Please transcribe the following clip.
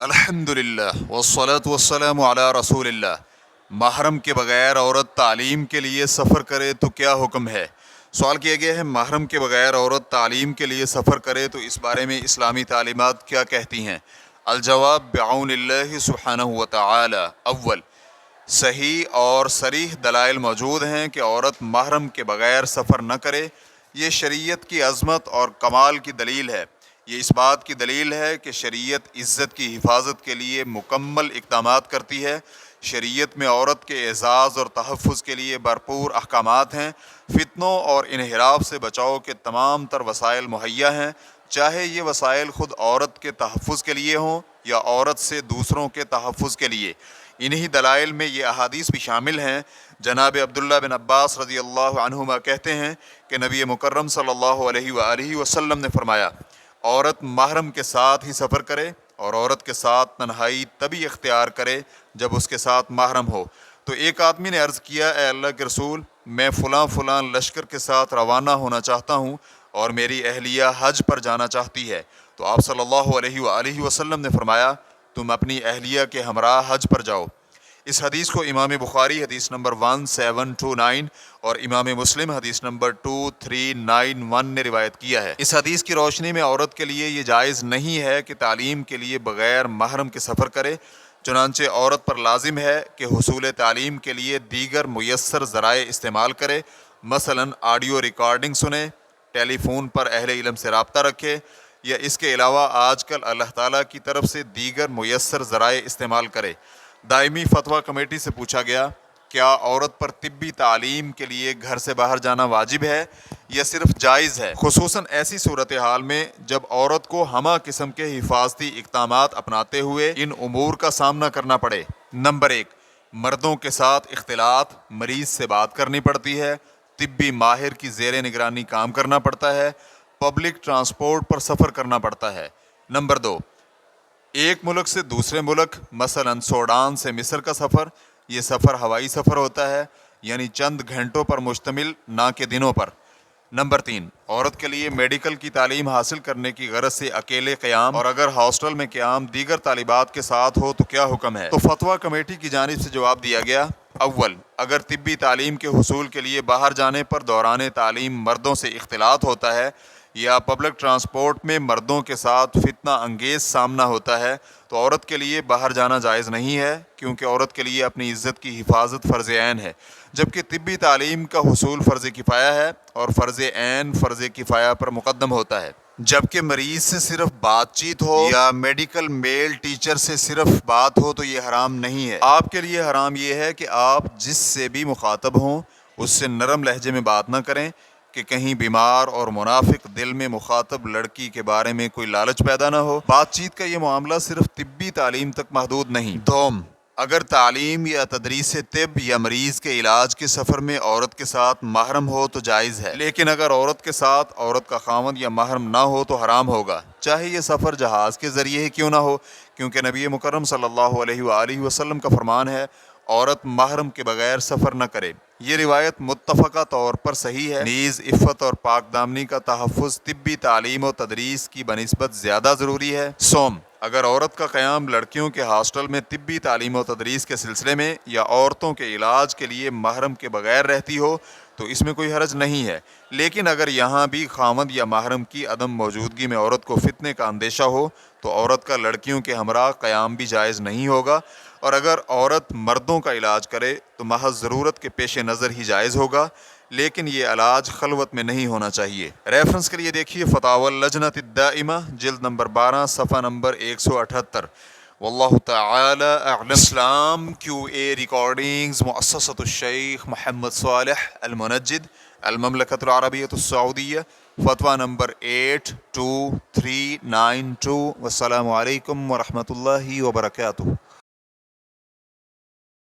الحمدللہ والصلاة والسلام علی رسول اللہ۔ محرم کے بغیر عورت تعلیم کے لیے سفر کرے تو کیا حکم ہے؟ سوال کیا گیا ہے محرم کے بغیر عورت تعلیم کے لیے سفر کرے تو اس بارے میں اسلامی تعلیمات کیا کہتی ہیں؟ الجواب بعون اللہ سبحانہ وتعالی۔ اول، صحیح اور صریح دلائل موجود ہیں کہ عورت محرم کے بغیر سفر نہ کرے۔ یہ شریعت کی عظمت اور کمال کی دلیل ہے۔ یہ اس بات کی دلیل ہے کہ شریعت عزت کی حفاظت کے لیے مکمل اقدامات کرتی ہے۔ شریعت میں عورت کے اعزاز اور تحفظ کے لیے بھرپور احکامات ہیں۔ فتنوں اور انحراف سے بچاؤ کے تمام تر وسائل مہیا ہیں، چاہے یہ وسائل خود عورت کے تحفظ کے لیے ہوں یا عورت سے دوسروں کے تحفظ کے لیے۔ انہی دلائل میں یہ احادیث بھی شامل ہیں۔ جناب عبداللہ بن عباس رضی اللہ عنہما کہتے ہیں کہ نبی مکرم صلی اللہ علیہ وآلہ وسلم نے فرمایا، عورت محرم کے ساتھ ہی سفر کرے، اور عورت کے ساتھ تنہائی تبھی اختیار کرے جب اس کے ساتھ محرم ہو۔ تو ایک آدمی نے عرض کیا، اے اللہ کے رسول، میں فلاں فلاں لشکر کے ساتھ روانہ ہونا چاہتا ہوں اور میری اہلیہ حج پر جانا چاہتی ہے۔ تو آپ صلی اللہ علیہ وآلہ وسلم نے فرمایا، تم اپنی اہلیہ کے ہمراہ حج پر جاؤ۔ اس حدیث کو امام بخاری حدیث نمبر 1729 اور امام مسلم حدیث نمبر 2391 نے روایت کیا ہے۔ اس حدیث کی روشنی میں عورت کے لیے یہ جائز نہیں ہے کہ تعلیم کے لیے بغیر محرم کے سفر کرے، چنانچہ عورت پر لازم ہے کہ حصول تعلیم کے لیے دیگر میسر ذرائع استعمال کرے، مثلا آڈیو ریکارڈنگ سنے، ٹیلی فون پر اہل علم سے رابطہ رکھے، یا اس کے علاوہ آج کل اللہ تعالیٰ کی طرف سے دیگر میسر ذرائع استعمال کرے۔ دائمی فتویٰ کمیٹی سے پوچھا گیا، کیا عورت پر طبی تعلیم کے لیے گھر سے باہر جانا واجب ہے یا صرف جائز ہے، خصوصاً ایسی صورتحال میں جب عورت کو ہمہ قسم کے حفاظتی اقدامات اپناتے ہوئے ان امور کا سامنا کرنا پڑے؟ نمبر 1، مردوں کے ساتھ اختلاط، مریض سے بات کرنی پڑتی ہے، طبی ماہر کی زیر نگرانی کام کرنا پڑتا ہے، پبلک ٹرانسپورٹ پر سفر کرنا پڑتا ہے۔ نمبر 2، ایک ملک سے دوسرے ملک، مثلا سوڈان سے مصر کا سفر، یہ سفر ہوائی سفر ہوتا ہے، یعنی چند گھنٹوں پر مشتمل، نہ کہ دنوں پر۔ نمبر 3، عورت کے لیے میڈیکل کی تعلیم حاصل کرنے کی غرض سے اکیلے قیام، اور اگر ہاسٹل میں قیام دیگر طالبات کے ساتھ ہو تو کیا حکم ہے؟ تو فتویٰ کمیٹی کی جانب سے جواب دیا گیا، اول، اگر طبی تعلیم کے حصول کے لیے باہر جانے پر دوران تعلیم مردوں سے اختلاط ہوتا ہے یا پبلک ٹرانسپورٹ میں مردوں کے ساتھ فتنہ انگیز سامنا ہوتا ہے تو عورت کے لیے باہر جانا جائز نہیں ہے، کیونکہ عورت کے لیے اپنی عزت کی حفاظت فرض عین ہے، جبکہ طبی تعلیم کا حصول فرض کفایہ ہے اور فرض عین فرض کفایہ پر مقدم ہوتا ہے۔ جبکہ مریض سے صرف بات چیت ہو یا میڈیکل میل ٹیچر سے صرف بات ہو تو یہ حرام نہیں ہے۔ آپ کے لیے حرام یہ ہے کہ آپ جس سے بھی مخاطب ہوں اس سے نرم لہجے میں بات نہ کریں کہ کہیں بیمار اور منافق دل میں مخاطب لڑکی کے بارے میں کوئی لالچ پیدا نہ ہو۔ بات چیت کا یہ معاملہ صرف طبی تعلیم تک محدود نہیں۔ دوم، اگر تعلیم یا تدریس طب یا مریض کے علاج کے سفر میں عورت کے ساتھ محرم ہو تو جائز ہے، لیکن اگر عورت کے ساتھ عورت کا خاوند یا محرم نہ ہو تو حرام ہوگا، چاہے یہ سفر جہاز کے ذریعے ہی کیوں نہ ہو، کیونکہ نبی مکرم صلی اللہ علیہ وآلہ وسلم کا فرمان ہے، عورت محرم کے بغیر سفر نہ کرے۔ یہ روایت متفقہ طور پر صحیح ہے۔ نیز عفت اور پاک دامنی کا تحفظ طبی تعلیم و تدریس کی بنسبت زیادہ ضروری ہے۔ سوم، اگر عورت کا قیام لڑکیوں کے ہاسٹل میں طبی تعلیم و تدریس کے سلسلے میں یا عورتوں کے علاج کے لیے محرم کے بغیر رہتی ہو تو اس میں کوئی حرج نہیں ہے، لیکن اگر یہاں بھی خاوند یا محرم کی عدم موجودگی میں عورت کو فتنے کا اندیشہ ہو تو عورت کا لڑکیوں کے ہمراہ قیام بھی جائز نہیں ہوگا، اور اگر عورت مردوں کا علاج کرے تو محض ضرورت کے پیش نظر ہی جائز ہوگا، لیکن یہ علاج خلوت میں نہیں ہونا چاہیے۔ ریفرنس کے لیے دیکھیے فتاوی اللجنۃ الدائمہ جلد نمبر 12 صفحہ نمبر 178۔ واللہ تعالی اعلم۔ اسلام کیو اے ریکارڈنگز، مؤسسۃ الشیخ محمد صالح المنجد، المملکۃ العربیۃ السعودیہ، فتویٰ نمبر 82392۔ والسلام علیکم ورحمۃ اللہ وبرکاتہ۔